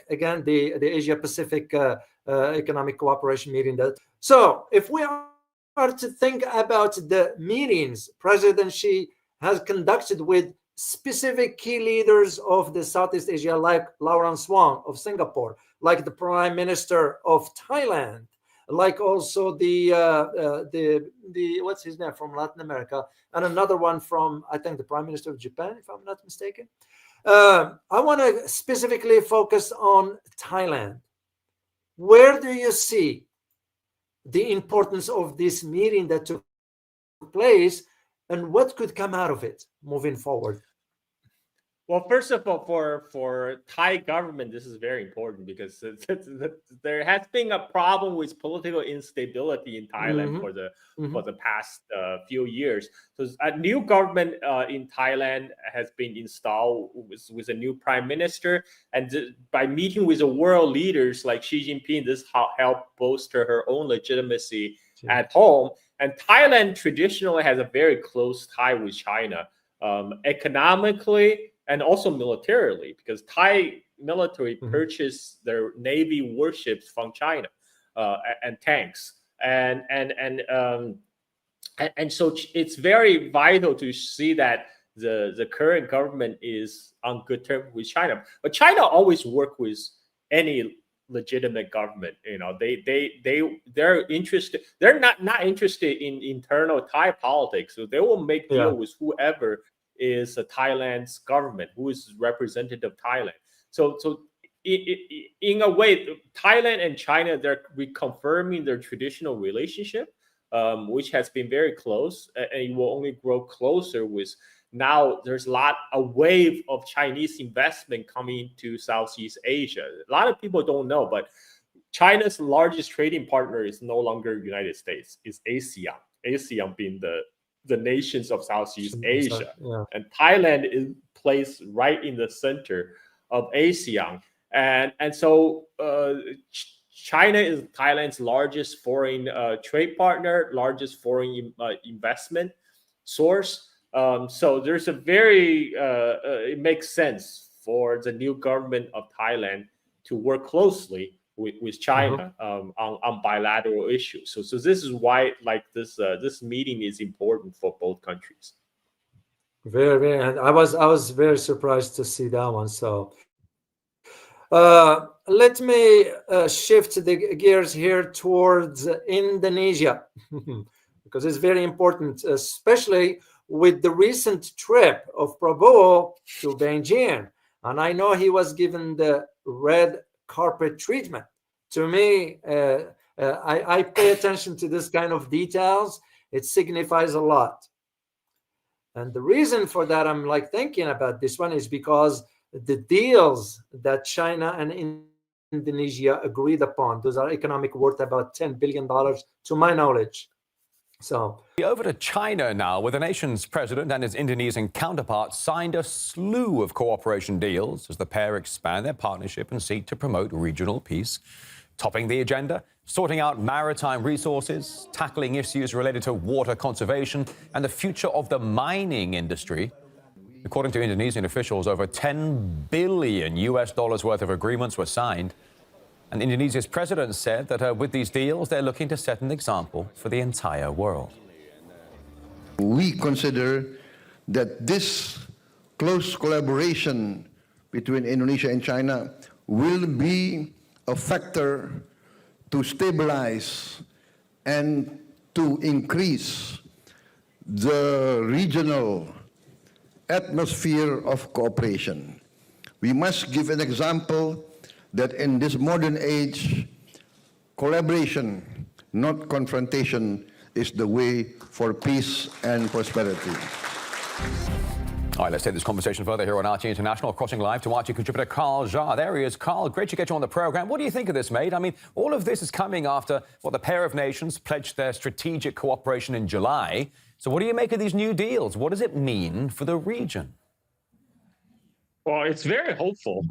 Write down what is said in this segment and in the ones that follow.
again, the Asia Pacific Economic Cooperation meeting. So if we are to think about the meetings President Xi has conducted with specific key leaders of the Southeast Asia, like Lawrence Wong of Singapore, like the Prime Minister of Thailand, like also the what's his name from Latin America, and another one from, I think, the Prime Minister of Japan, if I'm not mistaken. I want to specifically focus on Thailand. Where do you see the importance of this meeting that took place, and what could come out of it moving forward? Well, first of all, for Thai government, this is very important because there has been a problem with political instability in Thailand for the past few years. So a new government in Thailand has been installed with a new prime minister, and by meeting with the world leaders like Xi Jinping, this helped bolster her own legitimacy at home. And Thailand traditionally has a very close tie with China, economically and also militarily, because Thai military purchased their Navy warships from China and tanks, and so it's very vital to see that the current government is on good terms with China. But China always work with any legitimate government. They're interested. They're not interested in internal Thai politics, so they will make deal with whoever is Thailand's government, who is representative of Thailand. So in a way, Thailand and China, they're reconfirming their traditional relationship, which has been very close, and it will only grow closer with now there's a wave of Chinese investment coming to Southeast Asia. A lot of people don't know, but China's largest trading partner is no longer the United States, it's ASEAN. ASEAN being the nations of Southeast Asia. And Thailand is placed right in the center of ASEAN. And so China is Thailand's largest foreign trade partner, largest foreign investment source. So there's a very, it makes sense for the new government of Thailand to work closely with China on bilateral issues. So this is why this meeting is important for both countries. Very, and I was very surprised to see that one. So let me shift the gears here towards Indonesia because it's very important, especially with the recent trip of Prabowo to Beijing. And I know he was given the red carpet treatment. To me, I pay attention to this kind of details. It signifies a lot. And the reason for that, I'm thinking about this one, is because the deals that China and Indonesia agreed upon, those are economic worth about $10 billion to my knowledge. So over to China now, where the nation's president and his Indonesian counterpart signed a slew of cooperation deals as the pair expand their partnership and seek to promote regional peace. Topping the agenda, sorting out maritime resources, tackling issues related to water conservation and the future of the mining industry. According to Indonesian officials, over $10 billion worth of agreements were signed. And Indonesia's president said that with these deals, they're looking to set an example for the entire world. We consider that this close collaboration between Indonesia and China will be a factor to stabilize and to increase the regional atmosphere of cooperation. We must give an example that in this modern age, collaboration, not confrontation, is the way for peace and prosperity. All right, let's take this conversation further here on RT International. Crossing live to RT contributor Carl Zha. There he is. Carl, great to get you on the program. What do you think of this, mate? I mean, all of this is coming after the pair of nations pledged their strategic cooperation in July. So what do you make of these new deals? What does it mean for the region? Well, it's very hopeful.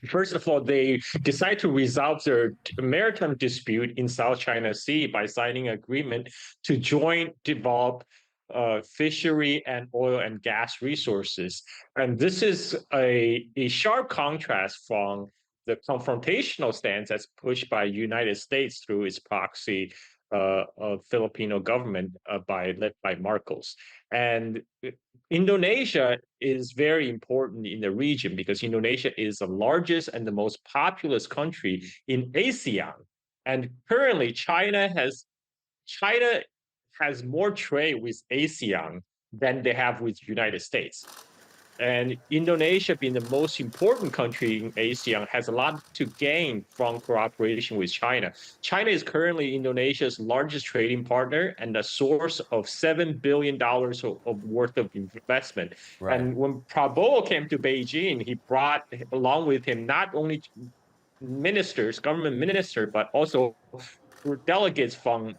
First of all, they decide to resolve their maritime dispute in South China Sea by signing an agreement to join develop fishery and oil and gas resources. And this is a sharp contrast from the confrontational stance that's pushed by United States through its proxy Filipino government led by Marcos. And Indonesia is very important in the region because Indonesia is the largest and the most populous country in ASEAN. And currently, China has more trade with ASEAN than they have with United States. And Indonesia, being the most important country in ASEAN, has a lot to gain from cooperation with China. China is currently Indonesia's largest trading partner and a source of $7 billion of worth of investment. Right. And when Prabowo came to Beijing, he brought along with him not only ministers, government ministers, but also delegates from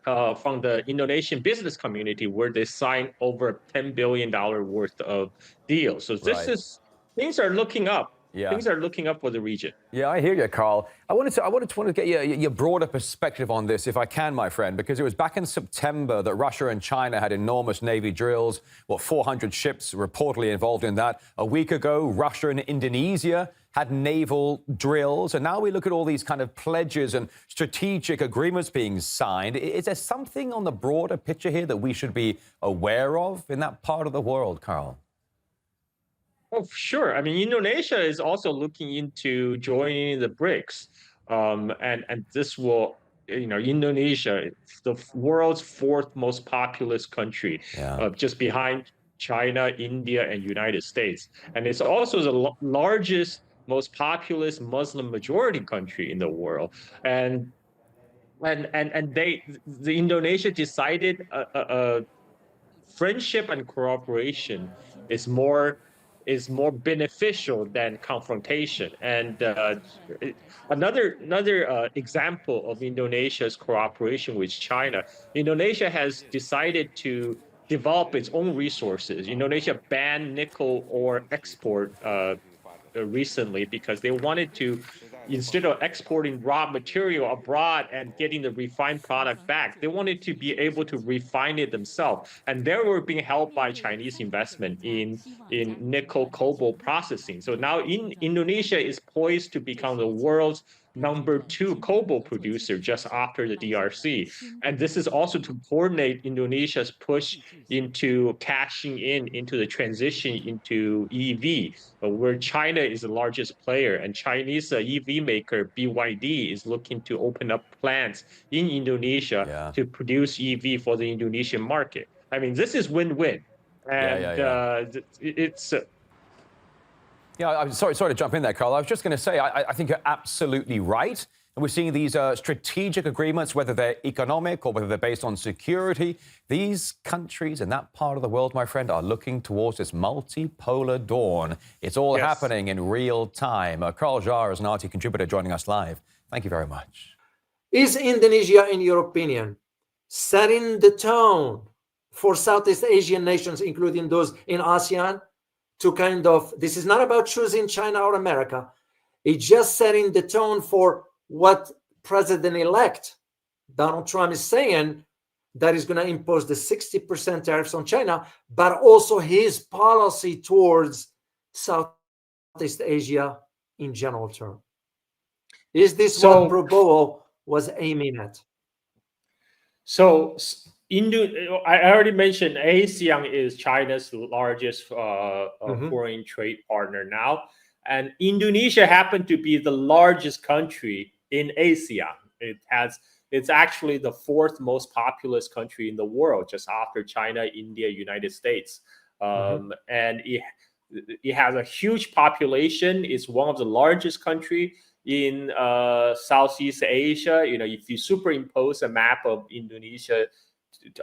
the Indonesian business community, where they signed over $10 billion worth of deals. So things are looking up. Yeah. Things are looking up for the region. Yeah, I hear you, Carl. I wanted to get your broader perspective on this, if I can, my friend, because it was back in September that Russia and China had enormous Navy drills. 400 ships reportedly involved in that. A week ago, Russia and Indonesia had naval drills. And now we look at all these kind of pledges and strategic agreements being signed. Is there something on the broader picture here that we should be aware of in that part of the world, Carl? Oh, sure. I mean, Indonesia is also looking into joining the BRICS. And this will, Indonesia, the world's fourth most populous country, just behind China, India, and United States. And it's also the largest, most populous Muslim majority country in the world. And the Indonesia decided friendship and cooperation is more beneficial than confrontation. And another example of Indonesia's cooperation with China, Indonesia has decided to develop its own resources. Indonesia banned nickel ore export recently because they wanted to, instead of exporting raw material abroad and getting the refined product back, they wanted to be able to refine it themselves. And they were being helped by Chinese investment in nickel cobalt processing. So now Indonesia is poised to become the world's #2 cobalt producer just after the DRC. And this is also to coordinate Indonesia's push into cashing into the transition into EV, where China is the largest player, and Chinese EV maker BYD is looking to open up plants in Indonesia to produce EV for the Indonesian market. I mean, this is win-win. And it's... I'm sorry to jump in there, Carl. I was just going to say, I think you're absolutely right. And we're seeing these strategic agreements, whether they're economic or whether they're based on security. These countries in that part of the world, my friend, are looking towards this multipolar dawn. It's all happening in real time. Carl Jar is an RT contributor joining us live. Thank you very much. Is Indonesia, in your opinion, setting the tone for Southeast Asian nations, including those in ASEAN, to kind of, this is not about choosing China or America, it's just setting the tone for what President-elect Donald Trump is saying, that is going to impose the 60% tariffs on China, but also his policy towards Southeast Asia in general term. Is this what Prabowo was aiming at? So I already mentioned ASEAN is China's largest foreign trade partner now. And Indonesia happened to be the largest country in ASEAN. It's actually the fourth most populous country in the world, just after China, India, United States. And it has a huge population. It's one of the largest country in Southeast Asia. If you superimpose a map of Indonesia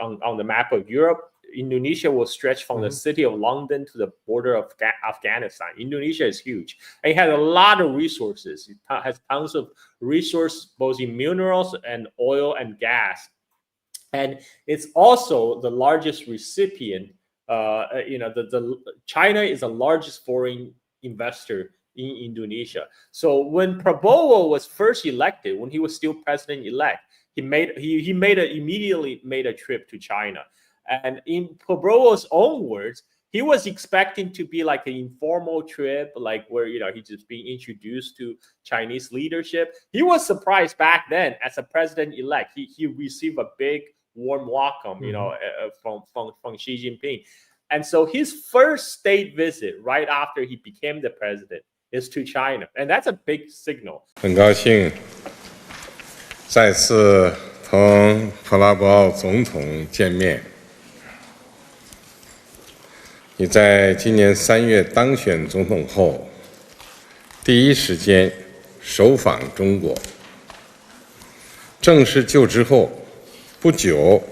on the map of Europe, Indonesia will stretch from the city of London to the border of Afghanistan. Indonesia is huge. It has a lot of resources. It has tons of resources, both in minerals and oil and gas. And it's also the largest recipient. China is the largest foreign investor in Indonesia. So when Prabowo was first elected, when he was still president-elect, he immediately made a trip to China. And in Prabowo's own words, he was expecting to be like an informal trip, like where he's just being introduced to Chinese leadership. He was surprised back then as a president-elect. He received a big warm welcome, from Xi Jinping. And so his first state visit right after he became the president is to China. And that's a big signal. 很高兴再次同普拉博奥总统见面。你在今年3月当选总统后，第一时间首访中国。正式就职后不久，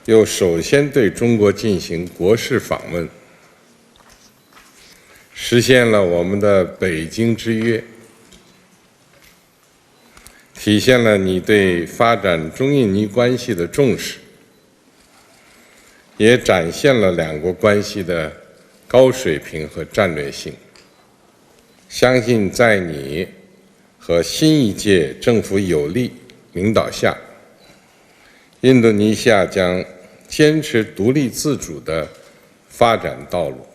又首先对中国进行国事访问，实现了我们的北京之约，体现了你对发展中印尼关系的重视，也展现了两国关系的高水平和战略性。相信在你和新一届政府有力领导下，印度尼西亚将坚持独立自主的发展道路，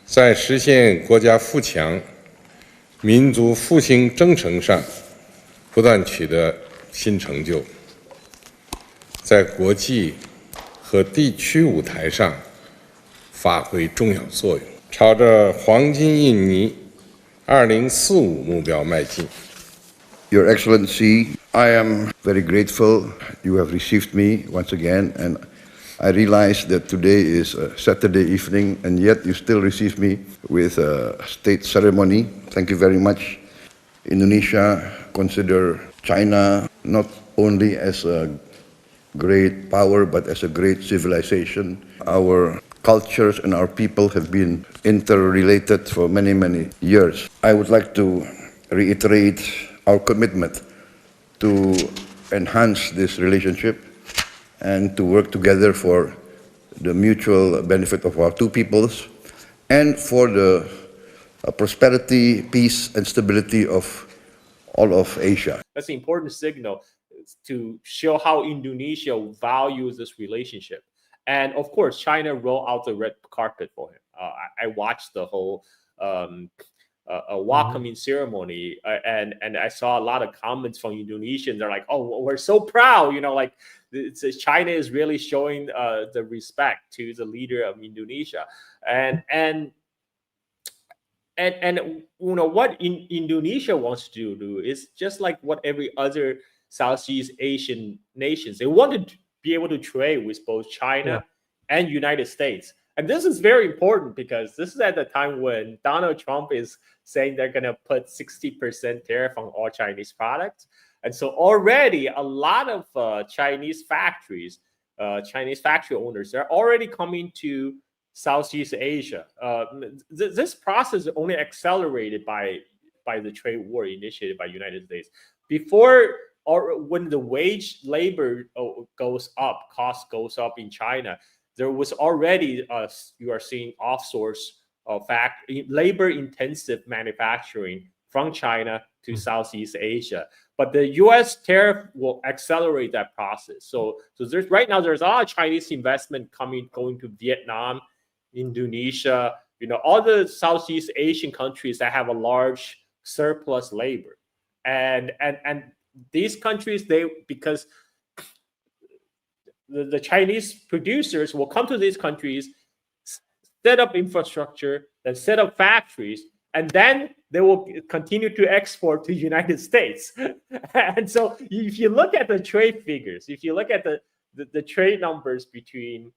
在实现国家富强、民族复兴征程上不断取得新成就，在国际和地区舞台上发挥重要作用，朝着黄金印尼2045目标迈进。Your Excellency, I am very grateful you have received me once again, and I realize that today is a Saturday evening, and yet you still receive me with a state ceremony. Thank you very much. Indonesia consider China not only as a great power, but as a great civilization. Our cultures and our people have been interrelated for many, many years. I would like to reiterate our commitment to enhance this relationship and to work together for the mutual benefit of our two peoples and for the prosperity, peace, and stability of all of Asia. That's an important signal to show how Indonesia values this relationship. And of course, China rolled out the red carpet for him. I watched the whole welcoming ceremony, and I saw a lot of comments from Indonesians. They're like, "Oh, we're so proud!" Like China is really showing the respect to the leader of Indonesia, and what Indonesia wants to do is just like what every other Southeast Asian nations. They want to be able to trade with both China and United States. And this is very important because this is at the time when Donald Trump is saying they're going to put 60% tariff on all Chinese products. And so already a lot of Chinese factory owners, they're already coming to Southeast Asia. This process is only accelerated by the trade war initiated by United States. Before, or when the wage labor goes up, cost goes up in China, there was already you are seeing offsource labor-intensive manufacturing from China to Southeast Asia. But the U.S. tariff will accelerate that process. So there's right now there's a lot of Chinese investment going to Vietnam, Indonesia, all the Southeast Asian countries that have a large surplus labor, and these countries, because the Chinese producers will come to these countries, set up infrastructure, then set up factories, and then they will continue to export to the United States. And so if you look at the trade figures, if you look at the trade numbers between,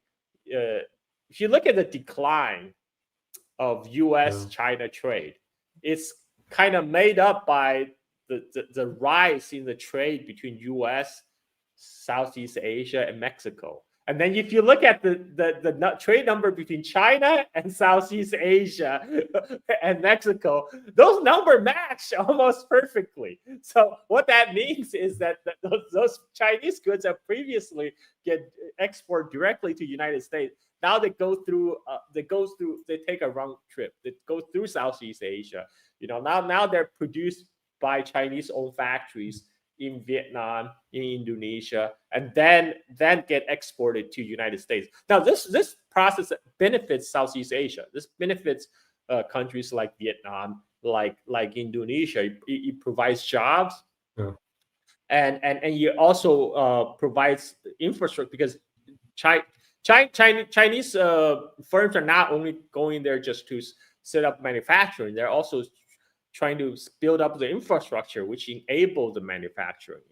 if you look at the decline of U.S.-China trade, it's kind of made up by the rise in the trade between U.S., Southeast Asia, and Mexico. And then if you look at the trade number between China and Southeast Asia and Mexico, those numbers match almost perfectly. So what that means is that those Chinese goods that previously get exported directly to the United States, now they take a round trip. They go through Southeast Asia. Now they're produced by Chinese-owned factories in Vietnam, in Indonesia, and then get exported to the United States. Now, this process benefits Southeast Asia. This benefits countries like Vietnam, like Indonesia. It provides jobs, and it also provides infrastructure, because Chinese firms are not only going there just to set up manufacturing; they're also trying to build up the infrastructure which enable the manufacturing.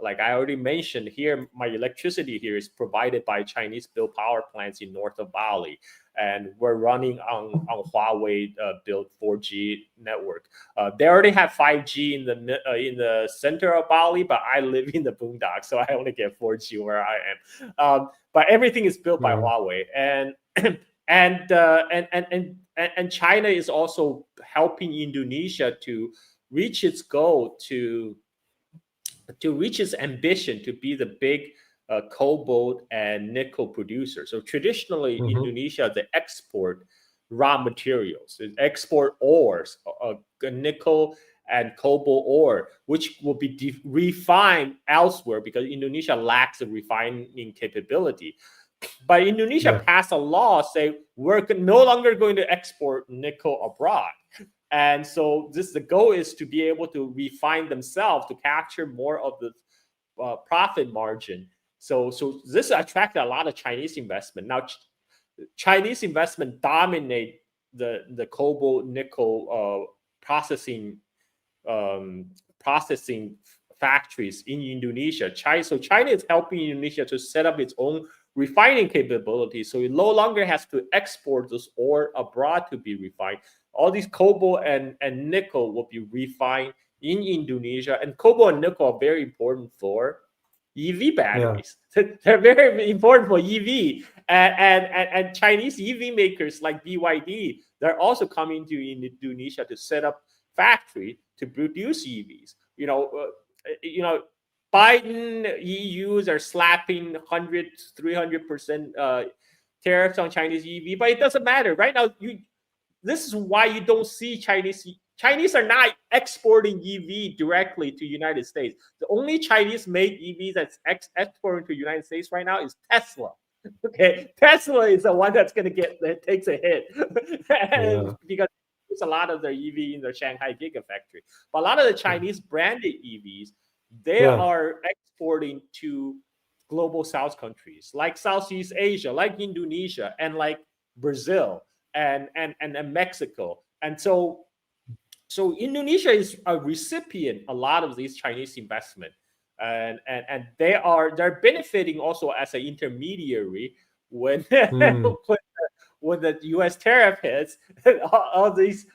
Like I already mentioned here, my electricity here is provided by Chinese-built power plants in north of Bali, and we're running on Huawei built 4G network. They already have 5G in the center of Bali, but I live in the boondocks, so I only get 4G where I am. But everything is built by Huawei, and China is also helping Indonesia to reach its goal, to reach its ambition to be the big cobalt and nickel producer. So traditionally, Indonesia, they export raw materials, they export ores, nickel and cobalt ore, which will be refined elsewhere because Indonesia lacks the refining capability. But Indonesia passed a law saying we're no longer going to export nickel abroad. And so the goal is to be able to refine themselves to capture more of the profit margin. So this attracted a lot of Chinese investment. Now, Chinese investment dominate the cobalt nickel processing factories in Indonesia. So China is helping Indonesia to set up its own refining capability, so it no longer has to export this ore abroad to be refined. All these cobalt and nickel will be refined in Indonesia, and cobalt and nickel are very important for EV batteries. They're very important for EV, and Chinese EV makers like BYD, they're also coming to Indonesia to set up factory to produce EVs. Biden, EUs are slapping 300% tariffs on Chinese EV, but it doesn't matter. Right now, this is why you don't see Chinese are not exporting EV directly to United States. The only Chinese-made EV that's exporting to the United States right now is Tesla. Okay, Tesla is the one that takes a hit because there's a lot of their EV in the Shanghai Gigafactory. But a lot of the Chinese branded EVs, they are exporting to global South countries like Southeast Asia, like Indonesia, and like Brazil and Mexico. And so Indonesia is a recipient a lot of these Chinese investment, and they're benefiting also as an intermediary when when the U.S. tariff hits. all these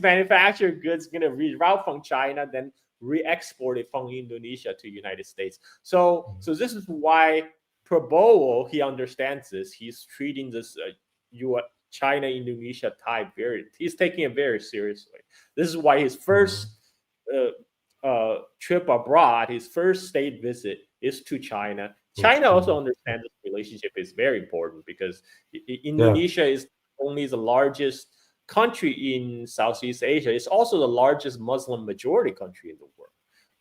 manufactured goods going to reroute from China, then re-export it from Indonesia to United States. So this is why Prabowo, he understands this. He's treating this China-Indonesia tie he's taking it very seriously. This is why his first trip abroad, his first state visit is to China. China also understands this relationship is very important because Indonesia is only the largest country in Southeast Asia. It's also the largest Muslim majority country in the world,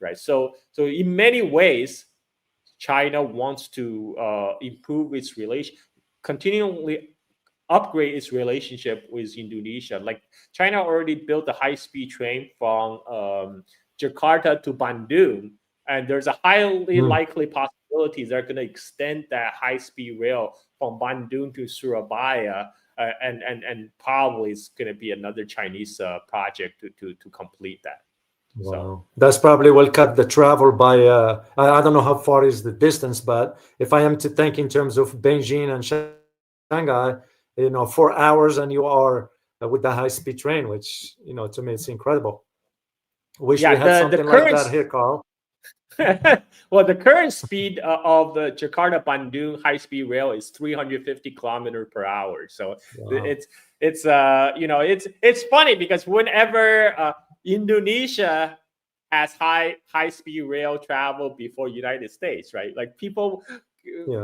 right? So in many ways, China wants to improve its continually upgrade its relationship with Indonesia. Like China already built a high-speed train from Jakarta to Bandung, and there's a highly likely possibility they're going to extend that high-speed rail from Bandung to Surabaya. And probably it's going to be another Chinese project to complete that. Wow. So That's probably will cut the travel by, I don't know how far is the distance, but if I am to think in terms of Beijing and Shanghai, 4 hours and you are with the high-speed train, which, to me, it's incredible. Wish we had something like that here, Carl. Well, the current speed of the Jakarta-Bandung high-speed rail is 350 kilometers per hour. So it's funny because whenever Indonesia has high-speed rail travel before United States, right? Like people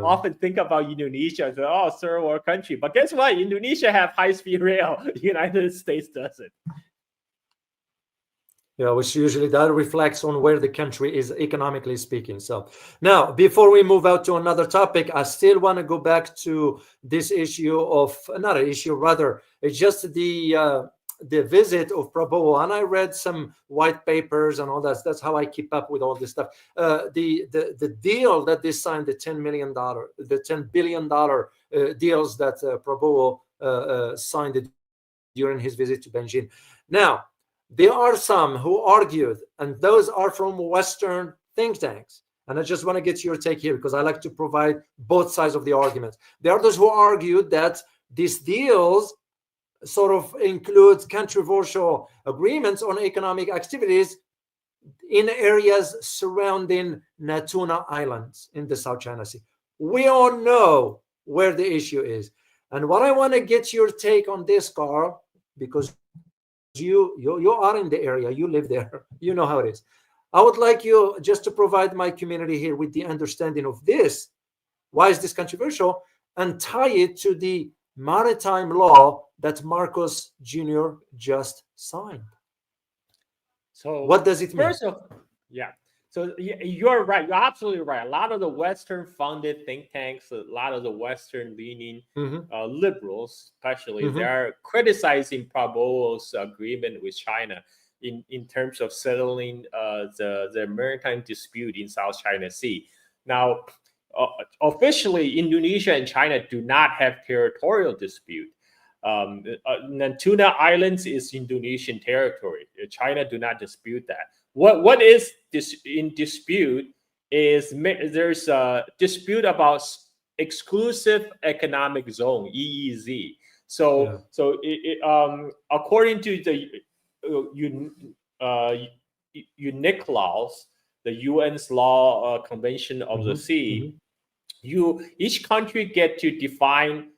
often think about Indonesia as third world country, but guess what? Indonesia have high-speed rail. The United States doesn't. Yeah, which usually that reflects on where the country is economically speaking. So now, before we move out to another topic, I still want to go back to this issue of not an issue, rather, it's just the visit of Prabowo. And I read some white papers and all that. That's how I keep up with all this stuff. The deal that they signed, the $10 billion deals that Prabowo signed during his visit to Beijing. Now, there are some who argued, and those are from Western think tanks. And I just want to get your take here because I like to provide both sides of the argument. There are those who argued that these deals sort of include controversial agreements on economic activities in areas surrounding Natuna Islands in the South China Sea. We all know where the issue is. And what I want to get your take on this, Carl, because you are in the area, you live there, you know how it is. I would like you just to provide my community here with the understanding of this. Why is this controversial? And tie it to the maritime law that Marcos Jr. just signed. So what does it mean? So you're right. You're absolutely right. A lot of the Western-funded think tanks, a lot of the Western-leaning liberals, especially, they're criticizing Prabowo's agreement with China in terms of settling the maritime dispute in South China Sea. Now, officially, Indonesia and China do not have territorial dispute. Natuna Islands is Indonesian territory. China do not dispute that. What is in dispute is there's a dispute about exclusive economic zone (EEZ). So according to the UNCLOS, the UN's law convention of the sea, each country get to define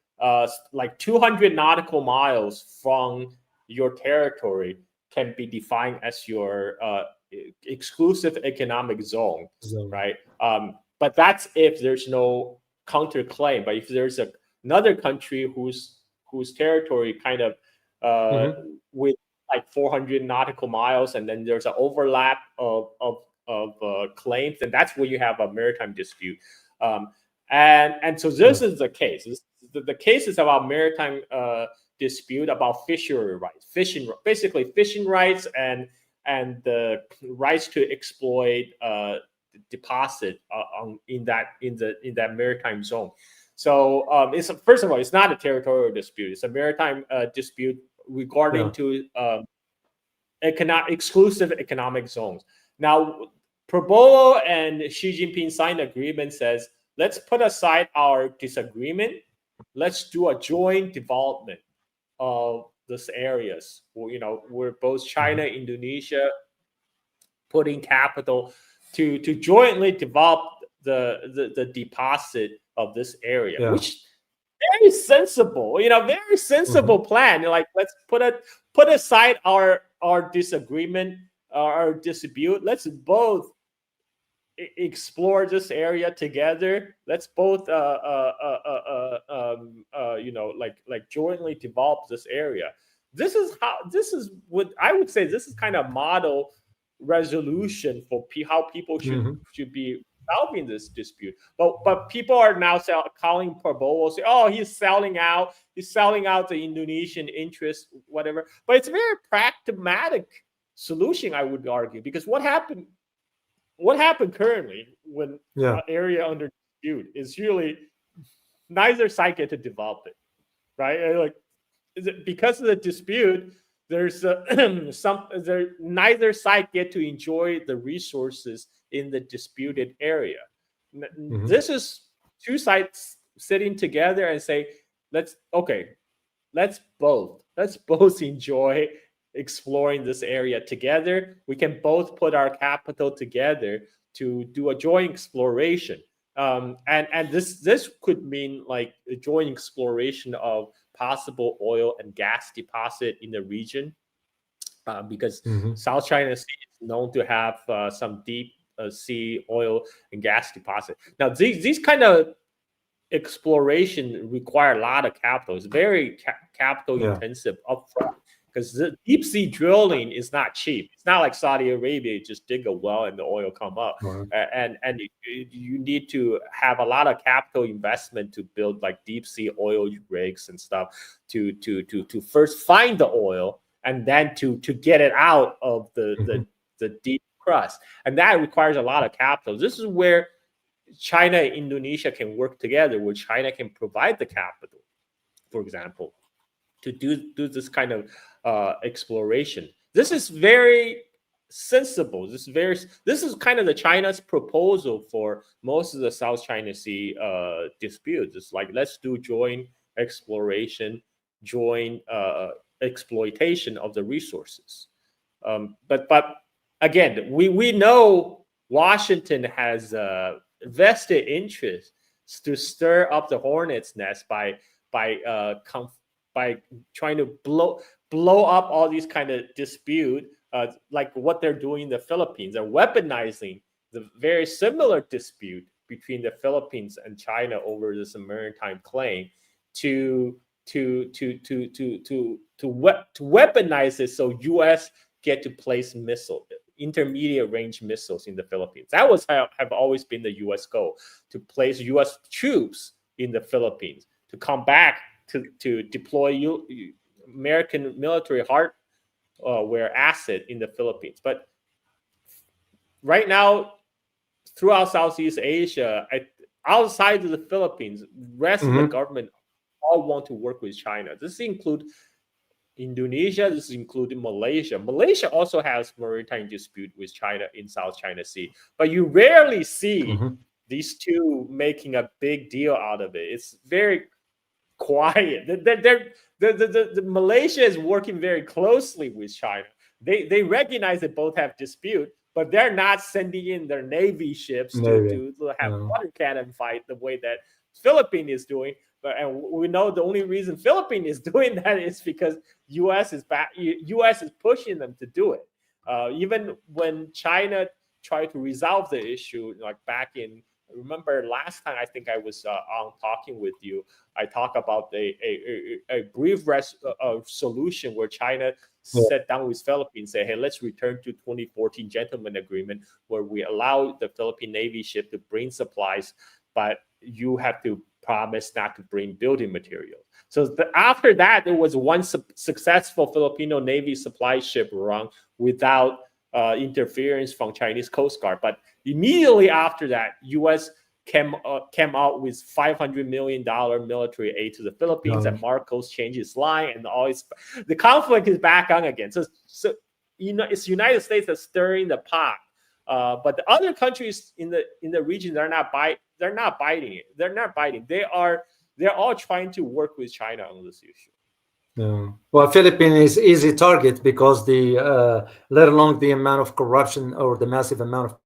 like 200 nautical miles from your territory can be defined as your exclusive economic zone, right? But that's if there's no counterclaim. But if there's another country whose territory kind of with like 400 nautical miles, and then there's an overlap of claims, and that's where you have a maritime dispute. And so this is the case. The case is about maritime dispute about fishery rights, basically fishing rights and the rights to exploit deposit in that maritime zone. So it's first of all, it's not a territorial dispute. It's a maritime dispute regarding to exclusive economic zones. Now, Prabowo and Xi Jinping signed an agreement says, let's put aside our disagreement. Let's do a joint development of these areas. Where both China, Indonesia putting capital to jointly develop the deposit of this area, which very sensible, very sensible plan. Like, let's put aside our disagreement, our dispute. Let's both explore this area together. Let's both jointly develop this area. This is what I would say, this is kind of model resolution for how people should be solving this dispute. But people are now calling Prabowo, say, oh, he's selling out the Indonesian interest, whatever. But it's a very pragmatic solution, I would argue, because what happened currently when an area under dispute is really neither side get to develop it, right? Like, because of the dispute, there's neither side get to enjoy the resources in the disputed area. This is two sides sitting together and say, let's both enjoy exploring this area together. We can both put our capital together to do a joint exploration. And this could mean like a joint exploration of possible oil and gas deposit in the region, because South China Sea is known to have some deep sea oil and gas deposit. Now, these kind of exploration require a lot of capital. It's very capital intensive upfront, because the deep sea drilling is not cheap. It's not like Saudi Arabia, you just dig a well and the oil come up. And you need to have a lot of capital investment to build like deep sea oil rigs and stuff to first find the oil and then to get it out of the deep crust. And that requires a lot of capital. This is where China and Indonesia can work together, where China can provide the capital, for example, to do this kind of exploration. This is very sensible. This is kind of the China's proposal for most of the South China Sea disputes. It's like, let's do joint exploration, joint exploitation of the resources. But again, we know Washington has vested interest to stir up the hornet's nest by trying to blow up all these kind of dispute, like what they're doing in the Philippines. They're weaponizing the very similar dispute between the Philippines and China over this maritime claim to weaponize it, so U.S. get to place intermediate range missiles in the Philippines. That have always been the U.S. goal, to place U.S. troops in the Philippines to come back to deploy American military hardware asset in the Philippines. But right now, throughout Southeast Asia, outside of the Philippines, the rest of the government all want to work with China. This includes Indonesia, this includes Malaysia. Malaysia also has maritime dispute with China in South China Sea, but you rarely see these two making a big deal out of it. It's very quiet. The Malaysia is working very closely with China. They recognize that both have dispute, but they're not sending in their Navy ships to have water cannon fight the way that Philippines is doing. And we know the only reason Philippines is doing that is because U.S. is pushing them to do it. Even when China tried to resolve the issue, like back in, remember last time I think I was on talking with you, I talked about a brief solution where China sat down with Philippines, say, hey, let's return to 2014 gentleman agreement, where we allow the Philippine Navy ship to bring supplies, but you have to promise not to bring building material. So after that, there was one successful Filipino Navy supply ship run without interference from Chinese Coast Guard. But immediately after that, U.S. came out with $500 million military aid to the Philippines, and Marcos changed his line, and the conflict is back on again. So it's the United States that's stirring the pot. But the other countries in the region, they're not biting. They're all trying to work with China on this issue. Yeah. Well, Philippines is easy target because let alone the amount of corruption or the massive amount of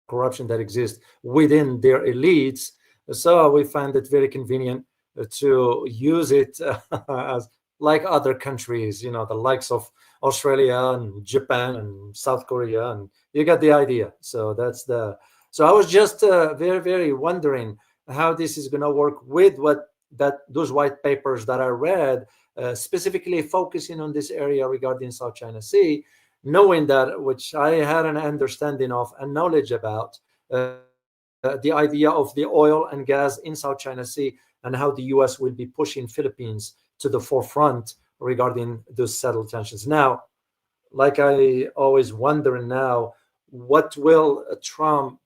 corruption that exists within their elites. So we find it very convenient to use it as like other countries, the likes of Australia and Japan and South Korea, and you get the idea. So I was just very, very wondering how this is going to work with those white papers that I read, specifically focusing on this area regarding South China Sea, knowing that, which I had an understanding of and knowledge about, the idea of the oil and gas in South China Sea and how the U.S. will be pushing Philippines to the forefront regarding those settled tensions. Now, like I always wonder now, what will Trump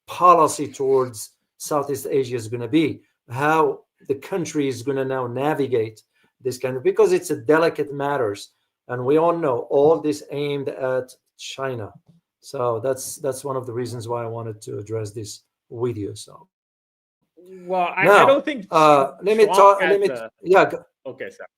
policy towards Southeast Asia is going to be? How the country is going to now navigate this kind of, because it's a delicate matters, and we all know all this aimed at China. So that's one of the reasons why I wanted to address this with you. So, well, I don't think. Let me talk. Okay, sorry.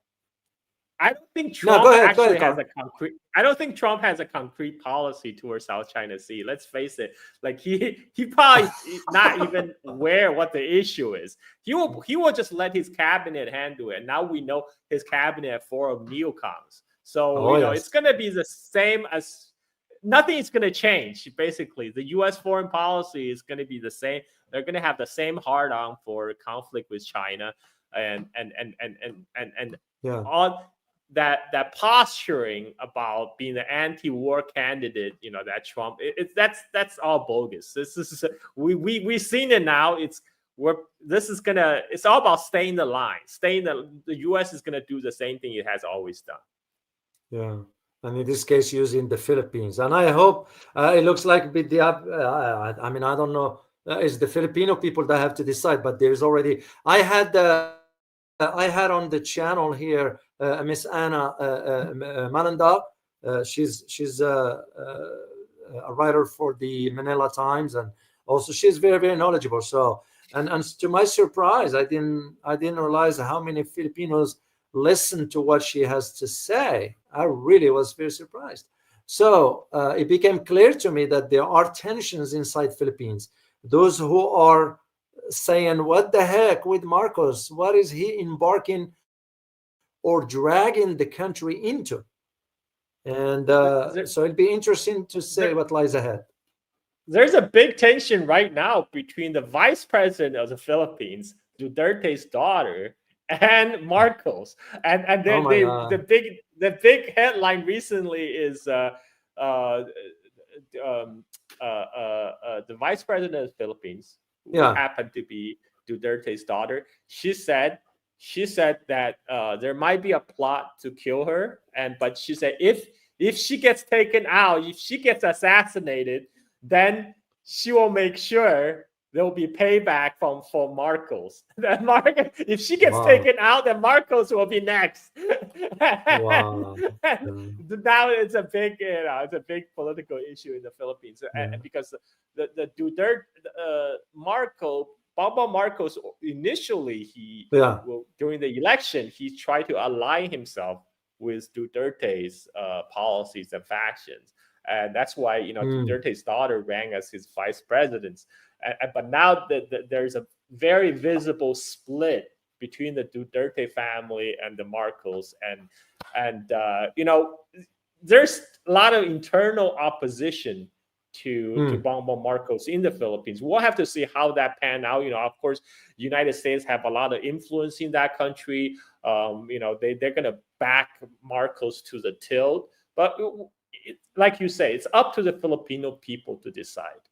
I don't think Trump has a concrete. I don't think Trump has a concrete policy towards South China Sea. Let's face it. Like he probably not even aware what the issue is. He will just let his cabinet handle it. And now we know his cabinet are full of neocons. So it's gonna be the same as. Nothing is gonna change. Basically, the U.S. foreign policy is gonna be the same. They're gonna have the same hard on for conflict with China, and all. that posturing about being an anti-war candidate, that Trump, that's all bogus. This is we've seen it now. It's all about staying the line. The U.S. is gonna do the same thing it has always done. Yeah, and in this case, using the Philippines, and I hope it looks like with the I mean, I don't know. It's the Filipino people that have to decide, but there's already. I had on the channel here Miss Anna Malanda. She's a writer for the Manila Times, and also she's very, very knowledgeable. So, and to my surprise, I didn't realize how many Filipinos listen to what she has to say. I really was very surprised. So it became clear to me that there are tensions inside Philippines. Those who are saying, what the heck with Marcos? What is he embarking or dragging the country into? And so it'll be interesting to see what lies ahead. There's a big tension right now between the vice president of the Philippines, Duterte's daughter, and Marcos. And the big headline recently is the vice president of the Philippines, who happened to be Duterte's daughter. She said that there might be a plot to kill her, but she said if she gets taken out, if she gets assassinated, then she will make sure there will be payback for Marcos. If she gets taken out, then Marcos will be next. Wow. Now it's a big political issue in the Philippines, because the Duterte Bongbong Marcos, initially during the election, he tried to align himself with Duterte's policies and factions. And that's why Duterte's daughter ran as his vice president. But now there's a very visible split between the Duterte family and the Marcos, and there's a lot of internal opposition to Bongbong Marcos in the Philippines. We'll have to see how that pan out. Of course, United States have a lot of influence in that country. They're gonna back Marcos to the tilt, but like you say, it's up to the Filipino people to decide.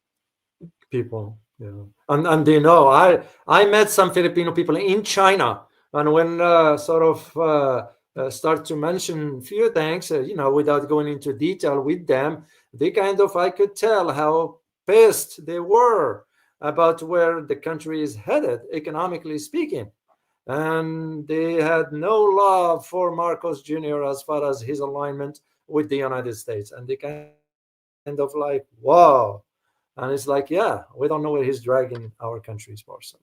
People, and I met some Filipino people in China, and when start to mention a few things, without going into detail with them, I could tell how pissed they were about where the country is headed, economically speaking. And they had no love for Marcos Jr. as far as his alignment with the United States. And they kind of like, wow. And it's like, we don't know where he's dragging our countries for. So